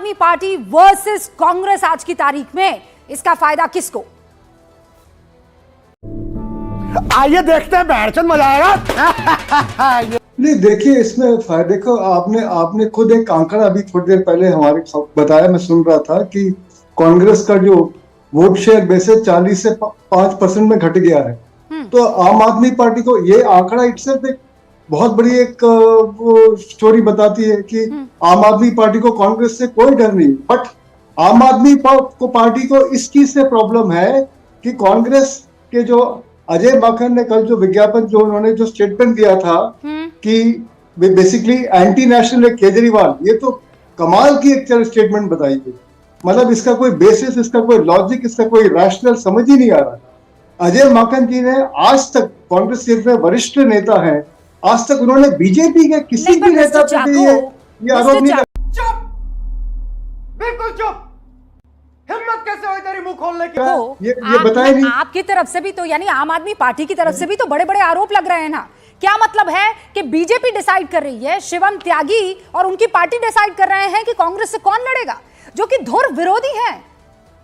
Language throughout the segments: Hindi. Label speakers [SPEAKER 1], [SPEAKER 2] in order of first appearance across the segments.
[SPEAKER 1] आदमी पार्टी वर्सेस कांग्रेस आज की तारीख में, इसका फायदा किसको?
[SPEAKER 2] आइए देखते हैं, बैठचंद मजा आएगा।
[SPEAKER 3] नहीं देखिए, इसमें फायदे को आपने खुद एक आंकड़ा अभी थोड़ी देर पहले हमारे बताया, मैं सुन रहा था कि कांग्रेस का जो वोट शेयर बेसिस 40 से 5% में घट गया है। तो आम आदमी पार्टी को ये आंकड़ा इटसेल्फ एक बहुत बड़ी एक स्टोरी बताती है कि आम आदमी पार्टी को कांग्रेस से कोई डर नहीं। बट आम आदमी पार्टी को इस चीज से प्रॉब्लम है कि कांग्रेस के जो अजय माकन ने कल जो विज्ञापन जो उन्होंने जो स्टेटमेंट दिया था कि बेसिकली एंटी नेशनल केजरीवाल, ये तो कमाल की एक स्टेटमेंट बताई गई। मतलब इसका कोई बेसिस, इसका कोई लॉजिक, इसका कोई रैशनल समझ ही नहीं आ रहा। अजय माकन जी ने आज तक, कांग्रेस के वरिष्ठ नेता हैं, आज तक उन्होंने बीजेपी के किसी भी नेता पर ये आरोप नहीं।
[SPEAKER 2] चुप, बिल्कुल चुप। हिम्मत कैसे हुई तेरी मुंह खोलने की?
[SPEAKER 3] ये बताए नहीं।
[SPEAKER 1] आपकी तरफ से भी तो, यानी आम आदमी पार्टी की तरफ से भी तो बड़े बड़े आरोप लग रहे हैं ना। क्या मतलब है कि बीजेपी डिसाइड कर रही है, शिवम त्यागी और उनकी पार्टी डिसाइड कर रहे हैं कि कांग्रेस से कौन लड़ेगा, जो कि धुर विरोधी है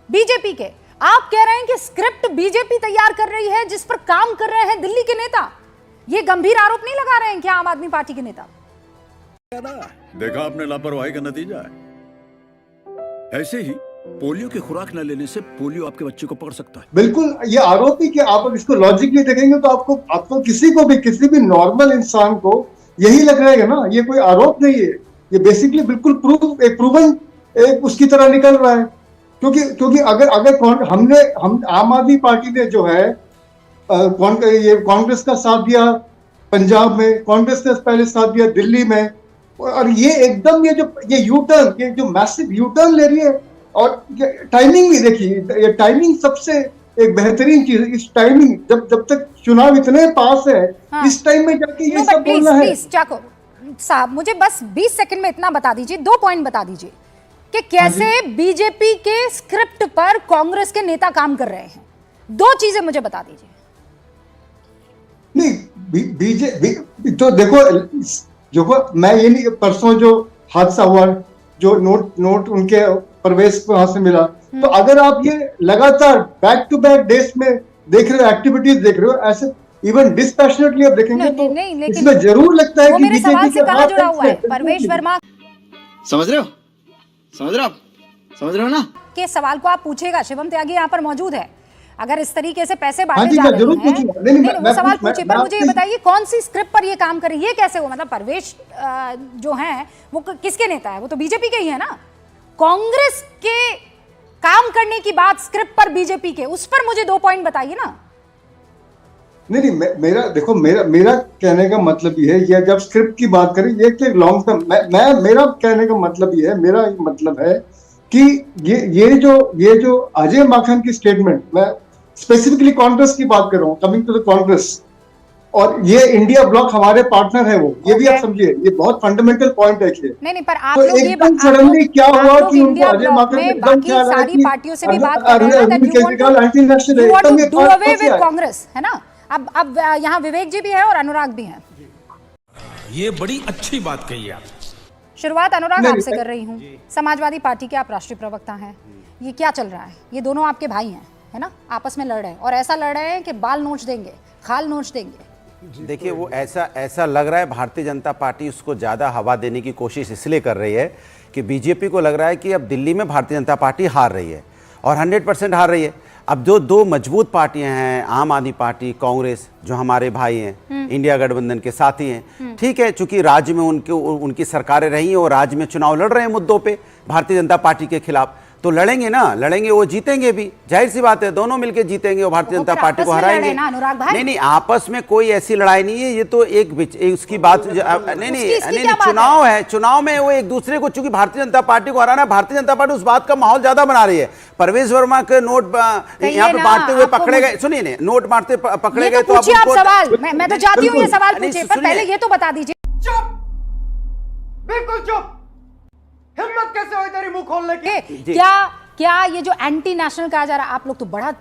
[SPEAKER 1] बीजेपी के। आप कह रहे हैं कि स्क्रिप्ट बीजेपी तैयार कर रही है जिस पर काम कर रहे हैं दिल्ली के नेता। ये गंभीर आरोप नहीं लगा रहे हैं क्या आम आदमी पार्टी के नेता?
[SPEAKER 4] देखा आपने लापरवाही का नतीजा है। ऐसे ही पोलियो की खुराक न लेने से पोलियो आपके बच्चे को पकड़ सकता है।
[SPEAKER 3] बिल्कुल, ये आरोप ही कि आप इसको लॉजिकली देखेंगे तो आपको किसी भी नॉर्मल इंसान को यही लग रहेगा ना, ये कोई आरोप नहीं है, ये बेसिकली बिल्कुल प्रूवन एक उसकी तरह निकल रहा है। क्योंकि अगर हम आम आदमी पार्टी ने जो है ये कांग्रेस का साथ दिया पंजाब में, कांग्रेस ने पहले साथ दिया दिल्ली में, और ये एकदम ये जो मैसिव यू टर्न ले रही है। और टाइमिंग भी देखिए, ये टाइमिंग सबसे एक बेहतरीन चीज है। इस टाइमिंग जब तक चुनाव इतने पास है, हाँ। इस टाइम में जाके ये सब बोलना है।
[SPEAKER 1] प्लीज चाको साहब, मुझे बस 20 सेकंड में इतना बता दीजिए, 2 पॉइंट बता दीजिए कि कैसे बीजेपी के स्क्रिप्ट पर कांग्रेस के नेता काम कर रहे हैं। 2 चीजें मुझे बता दीजिए।
[SPEAKER 3] नहीं, बीजेपी तो देखो मैं ये नहीं, परसों जो हादसा हुआ, जो नोट उनके प्रवेश को वहां से मिला, तो अगर आप ये लगातार बैक टू बैक डेज में देख रहे हो, एक्टिविटीज देख रहे हो, ऐसे इवन डिस्पैशनेटली आप देखेंगे तो इसमें जरूर लगता है कि बीजेपी के
[SPEAKER 1] कहां जुड़ा हुआ है परवेश वर्मा।
[SPEAKER 5] समझ रहे हो ना
[SPEAKER 1] के सवाल को आप पूछेगा, शिवम त्यागी यहाँ पर मौजूद है। अगर इस तरीके से पैसे बांटे जा रहे हैं, वो सवाल पूछिए, पर मुझे ये बताइए कौन सी स्क्रिप्ट पर ये काम कर रही है, ये कैसे हुआ? मतलब परवेश जो है वो किसके नेता है? वो तो बीजेपी के ही है ना। कांग्रेस के काम करने की बात स्क्रिप्ट पर बीजेपी के, उस पर मुझे 2 पॉइंट बताइए ना।
[SPEAKER 3] नहीं, मेरा कहने का मतलब ये है, ये जब स्क्रिप्ट की बात करें, ये कि लॉन्ग टर्म, मेरा कहने का मतलब ये है, मेरा मतलब है कि ये जो अजय माकन की स्टेटमेंट, मैं स्पेसिफिकली कांग्रेस की बात कर रहा हूँ, कमिंग टू द कांग्रेस, और ये इंडिया ब्लॉक हमारे पार्टनर है वो, ये भी आप समझिए, ये बहुत फंडामेंटल पॉइंट है।
[SPEAKER 1] नहीं, पर आप
[SPEAKER 3] तो
[SPEAKER 1] लोग
[SPEAKER 3] एकदम सडनली क्या हुआ कि उनको
[SPEAKER 1] इंडिया
[SPEAKER 3] अजय माकन
[SPEAKER 1] में बाकी सारी पार्टियों से भी बात कर रहे हैं that you want to do away with Congress, है ना। अब यहाँ विवेक जी भी है और अनुराग भी हैं।
[SPEAKER 6] ये बड़ी अच्छी बात कही आप।
[SPEAKER 1] शुरुआत अनुराग आपसे कर रही हूँ। समाजवादी पार्टी के आप राष्ट्रीय प्रवक्ता हैं, ये क्या चल रहा है? ये दोनों आपके भाई हैं, है ना, आपस में लड़ रहे हैं, और ऐसा लड़ रहे हैं कि बाल नोच देंगे, खाल नोच देंगे।
[SPEAKER 7] देखिए, वो ऐसा लग रहा है, भारतीय जनता पार्टी उसको ज़्यादा हवा देने की कोशिश इसलिए कर रही है कि बीजेपी को लग रहा है कि अब दिल्ली में भारतीय जनता पार्टी हार रही है, और 100% हार रही है। अब जो 2 मजबूत पार्टियां हैं, आम आदमी पार्टी, कांग्रेस, जो हमारे भाई हैं, इंडिया गठबंधन के साथी हैं, ठीक है, चूंकि राज्य में उनकी सरकारें रही हैं और राज्य में चुनाव लड़ रहे हैं मुद्दों पे भारतीय जनता पार्टी के खिलाफ, तो लड़ेंगे ना, लड़ेंगे, वो जीतेंगे भी, जाहिर सी बात है, दोनों मिलकर जीतेंगे और भारतीय जनता पार्टी को हराएंगे। नहीं, आपस में कोई ऐसी लड़ाई नहीं है, ये तो एक उसकी बात नहीं, चुनाव है, चुनाव में वो एक दूसरे को, चूंकि भारतीय जनता पार्टी को हराना है, भारतीय जनता पार्टी उस बात का माहौल ज्यादा बना रही है। परवेश वर्मा के नोट यहाँ पे बांटते हुए पकड़े गए, सुनिए ना, नोट मारते पकड़े गए, तो
[SPEAKER 1] सवाल मैं तो चाहती हूँ ये सवाल पूछिए, पर पहले ये तो बता दीजिए।
[SPEAKER 2] चुप, बिल्कुल चुप। हिम्मत कैसे हुई तेरी मुंह खोलने की?
[SPEAKER 1] क्या ये जो एंटी नेशनल कहा जा रहा है, आप लोग तो बड़ा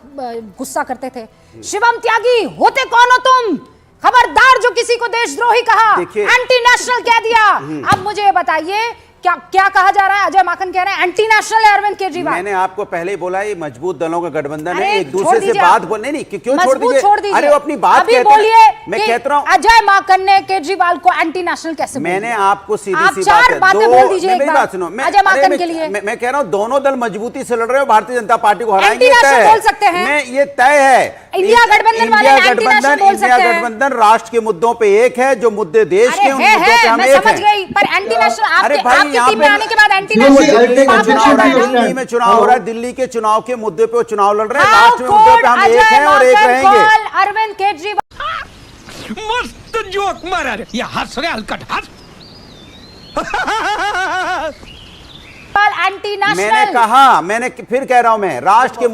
[SPEAKER 1] गुस्सा करते थे, शिवम त्यागी होते कौन हो तुम? खबरदार जो किसी को देशद्रोही कहा, एंटी नेशनल कह दिया। अब मुझे बताइए क्या क्या कहा जा रहा है? अजय माकन कह रहे हैं एंटी नेशनल है अरविंद केजरीवाल।
[SPEAKER 7] मैंने आपको पहले ही बोला ये मजबूत दलों का गठबंधन है,
[SPEAKER 1] अरे
[SPEAKER 7] एक दूसरे से बात बोलने नहीं, क्यों छोड़ दीजिए? अरे वो अपनी बात
[SPEAKER 1] अभी
[SPEAKER 7] कहते हैं,
[SPEAKER 1] बोलिए
[SPEAKER 7] मैं
[SPEAKER 1] कि
[SPEAKER 7] कहता हूं
[SPEAKER 1] अजय माकन ने केजरीवाल को एंटी नेशनल कैसे बोला?
[SPEAKER 7] मैंने आपको सीधी
[SPEAKER 1] आप
[SPEAKER 7] सी
[SPEAKER 1] चार
[SPEAKER 7] बात
[SPEAKER 1] बातें बोल दीजिए एक
[SPEAKER 7] मेरी
[SPEAKER 1] बार
[SPEAKER 7] बात सुनो,
[SPEAKER 1] अजय माकन के लिए।
[SPEAKER 7] मैं कह रहा हूं दोनों दल मजबूती से लड़ रहे हो, भारतीय जनता पार्टी को हराएंगे,
[SPEAKER 1] एंटी
[SPEAKER 7] तय
[SPEAKER 1] नेशनल
[SPEAKER 7] है।
[SPEAKER 1] बोल सकते हैं।
[SPEAKER 7] मैं ये तय है
[SPEAKER 1] इंडिया गठबंधन वाले एंटी नेशनल बोल सकते हैं।
[SPEAKER 7] इंडिया गठबंधन राष्ट्र के मुद्दों पे एक है, जो मुद्दे देश के उन मुद्दों पे हम
[SPEAKER 1] मैं
[SPEAKER 7] एक
[SPEAKER 1] समझ
[SPEAKER 7] हैं।
[SPEAKER 1] गई, पर एंटी नेशनल
[SPEAKER 7] अरे भाई,
[SPEAKER 1] आपकी
[SPEAKER 7] यहाँ
[SPEAKER 1] टीम में
[SPEAKER 7] पे-
[SPEAKER 1] आने के बाद एंटी
[SPEAKER 3] नहीं,
[SPEAKER 1] नेशनल
[SPEAKER 7] दिल्ली में चुनाव हो रहा है, दिल्ली के चुनाव के मुद्दे पे वो चुनाव लड़ रहे हैं, राष्ट्र में मुद्दे पे हम एक हैं और एक रहेंगे।
[SPEAKER 1] अरविंद केजरीवाल
[SPEAKER 6] मस्त जोक मारा रे, ये हंस रहे हलकट हंस।
[SPEAKER 1] Anti national.
[SPEAKER 7] मैंने कहा, मैंने फिर कह रहा हूं, मैं राष्ट्र के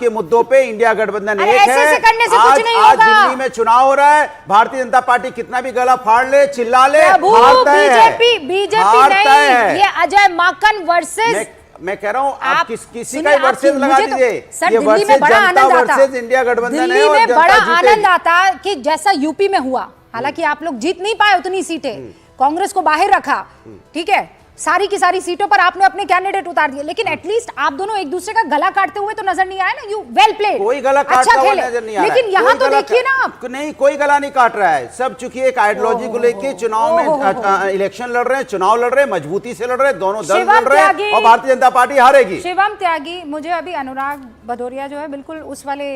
[SPEAKER 7] मुद्दों पे इंडिया गठबंधन
[SPEAKER 1] अरे
[SPEAKER 7] एक
[SPEAKER 1] ऐसे
[SPEAKER 7] है।
[SPEAKER 1] से करने से कुछ नहीं
[SPEAKER 7] आज
[SPEAKER 1] होगा।
[SPEAKER 7] दिल्ली में चुनाव हो रहा है, भारतीय जनता पार्टी कितना भी गला फाड़ ले, चिल्ला ले,
[SPEAKER 1] प्रभु,
[SPEAKER 7] हार तय है।
[SPEAKER 1] बीजेपी
[SPEAKER 7] हार तय
[SPEAKER 1] नहीं,
[SPEAKER 7] है।
[SPEAKER 1] ये अजय माकन वर्सेस
[SPEAKER 7] मैं कह रहा हूं, आप किसी
[SPEAKER 1] सुनिए,
[SPEAKER 7] का वर्सेस लगा
[SPEAKER 1] मुझे तो-
[SPEAKER 7] दीजिए।
[SPEAKER 1] सर,
[SPEAKER 7] ये
[SPEAKER 1] दिल्ली में
[SPEAKER 7] वर्सेस
[SPEAKER 1] बड़ा
[SPEAKER 7] जनता
[SPEAKER 1] आनंद आता,
[SPEAKER 7] वर्सेस इंडिया गठबंधन है
[SPEAKER 1] दिल्ली
[SPEAKER 7] और
[SPEAKER 1] में
[SPEAKER 7] जनता
[SPEAKER 1] बड़ा
[SPEAKER 7] जीतेगी।
[SPEAKER 1] आनंद आता कि जैसा यूपी में हुआ, हालांकि आप लोग जीत नहीं पाए उतनी सीटें, कांग्रेस को बाहर रखा, ठीक है, सारी की सारी सीटों पर आपने अपने कैंडिडेट उतार दिए, लेकिन एटलीस्ट आप दोनों एक दूसरे का गला काटते हुए तो नजर नहीं आया ना। यू वेल प्लेड,
[SPEAKER 7] कोई गला
[SPEAKER 1] अच्छा
[SPEAKER 7] काटता हुआ
[SPEAKER 1] खेले,
[SPEAKER 7] नजर नहीं आ रहा है।
[SPEAKER 1] लेकिन यहाँ
[SPEAKER 7] कोई
[SPEAKER 1] तो
[SPEAKER 7] गला
[SPEAKER 1] देखिए ना आप,
[SPEAKER 7] नहीं, कोई गला नहीं काट रहा है। सब चूंकि एक आइडियोलॉजी को लेके चुनाव में इलेक्शन लड़ रहे हैं, चुनाव लड़ रहे हैं, मजबूती से लड़ रहे हैं, दोनों दल
[SPEAKER 1] शिवम
[SPEAKER 7] लड़ रहे हैं
[SPEAKER 1] त्यागी-
[SPEAKER 7] और भारतीय जनता पार्टी हारेगी।
[SPEAKER 1] शिवम त्यागी, मुझे अभी अनुराग भदौरिया जो है बिल्कुल उस वाले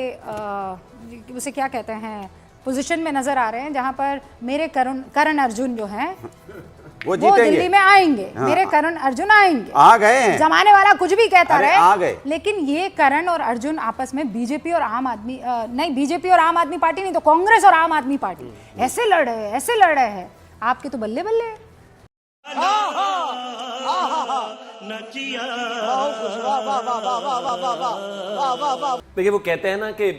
[SPEAKER 1] उसे क्या कहते हैं पोजीशन में नजर आ रहे हैं जहां पर मेरे करण अर्जुन जो हैं
[SPEAKER 7] वो
[SPEAKER 1] वो दिल्ली
[SPEAKER 7] जीतेंगे,
[SPEAKER 1] में आएंगे, मेरे करण अर्जुन आएंगे।
[SPEAKER 7] आ गए हैं।
[SPEAKER 1] जमाने वाला कुछ भी कहता
[SPEAKER 7] अरे
[SPEAKER 1] रहे,
[SPEAKER 7] आ गए।
[SPEAKER 1] लेकिन ये करण और अर्जुन आपस में बीजेपी और आम आदमी नहीं, बीजेपी और आम आदमी पार्टी नहीं तो कांग्रेस और आम आदमी पार्टी ऐसे लड़ रहे हैं, ऐसे लड़ रहे हैं। आपके तो बल्ले बल्ले है।
[SPEAKER 5] देखिए वो कहते हैं ना कि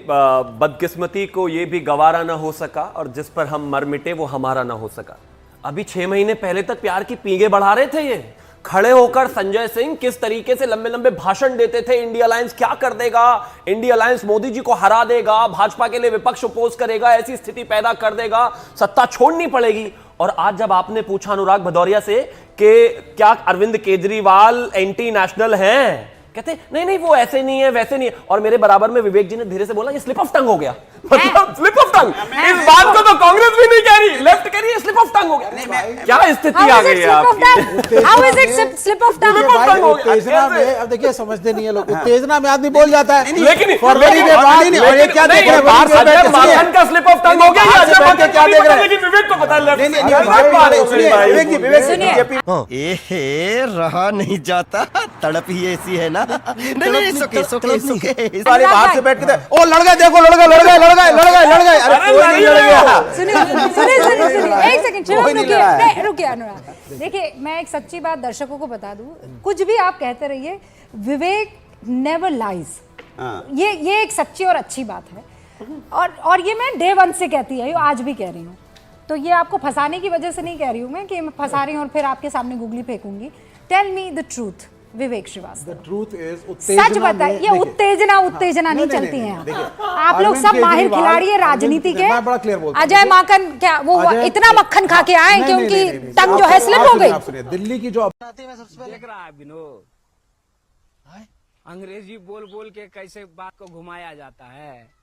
[SPEAKER 5] बदकिस्मती को ये भी गवारा ना हो सका और जिस पर हम मर मिटे वो हमारा ना हो सका। अभी 6 महीने पहले तक प्यार की पींगे बढ़ा रहे थे ये, खड़े होकर संजय सिंह किस तरीके से लंबे लंबे भाषण देते थे, इंडिया अलायंस क्या कर देगा, इंडिया अलायंस मोदी जी को हरा देगा, भाजपा के लिए विपक्ष अपोज करेगा, ऐसी स्थिति पैदा कर देगा, सत्ता छोड़नी पड़ेगी। और आज जब आपने पूछा अनुराग भदौरिया से कि क्या अरविंद केजरीवाल एंटी नेशनल हैं, कहते नहीं नहीं वो ऐसे नहीं है वैसे नहीं है। और मेरे बराबर में विवेक जी ने धीरे से बोला ये स्लिप ऑफ टंग हो गया, मतलब स्लिप ऑफ टंग। इस बात को तो कांग्रेस भी नहीं कह रही, लेफ्ट कह रही है स्लिप ऑफ टंग हो गया। क्या स्थिति आ गई है आपकी?
[SPEAKER 1] How is it slip of tongue?
[SPEAKER 5] भाई,
[SPEAKER 8] उत्तेजना में अब देखिए समझते नहीं है लोग, उत्तेजना में आदमी बोल जाता है,
[SPEAKER 5] लेकिन
[SPEAKER 8] फरवरी के बाद और ये क्या देख रहे हैं बाहर से बैठ के
[SPEAKER 5] माखन का स्लिप ऑफ टंग हो गया,
[SPEAKER 8] बाहर से बैठ के क्या देख रहे हैं?
[SPEAKER 5] लेकिन विवेक को पता
[SPEAKER 7] नहीं, विवेक जी,
[SPEAKER 2] एहे रहा नहीं जाता, तड़प ही ऐसी है ना। नहीं सुके
[SPEAKER 7] वाले बाहर से बैठ के ओ लड़ गए, देखो लड़ गए, अरे कोई नहीं लड़ गया।
[SPEAKER 1] सुनिए एक सेकंड,
[SPEAKER 7] कोई नहीं लड़ा है।
[SPEAKER 1] रुकिए अनुराग। देखिए मैं एक सच्ची बात दर्शकों को बता दूं, कुछ भी आप कहते रहिए, विवेक नेवर लाइज। ये एक सच्ची और अच्छी बात है, और ये मैं डे 1 से कहती है, आज भी कह रही हूँ। तो ये आपको फंसाने की वजह से नहीं कह रही हूँ मैं कि मैं फंसा रही हूँ और फिर आपके सामने गुगली फेंकूंगी। Tell me the truth Vivek Srivastava,
[SPEAKER 8] truth is
[SPEAKER 1] सच बताइए, ये उत्तेजना नहीं चलती है आप लोग सब माहिर खिलाड़ी है राजनीति के।
[SPEAKER 8] मैं बड़ा क्लियर बोलता हूं।
[SPEAKER 1] अजय माकन क्या वो इतना मक्खन खा के आए कि उनकी टंग जो है स्लिप हो गई?
[SPEAKER 8] आप सुनिए, दिल्ली की जो
[SPEAKER 9] देख रहा है विनोद, अंग्रेजी बोल बोल के कैसे बात को घुमाया जाता है।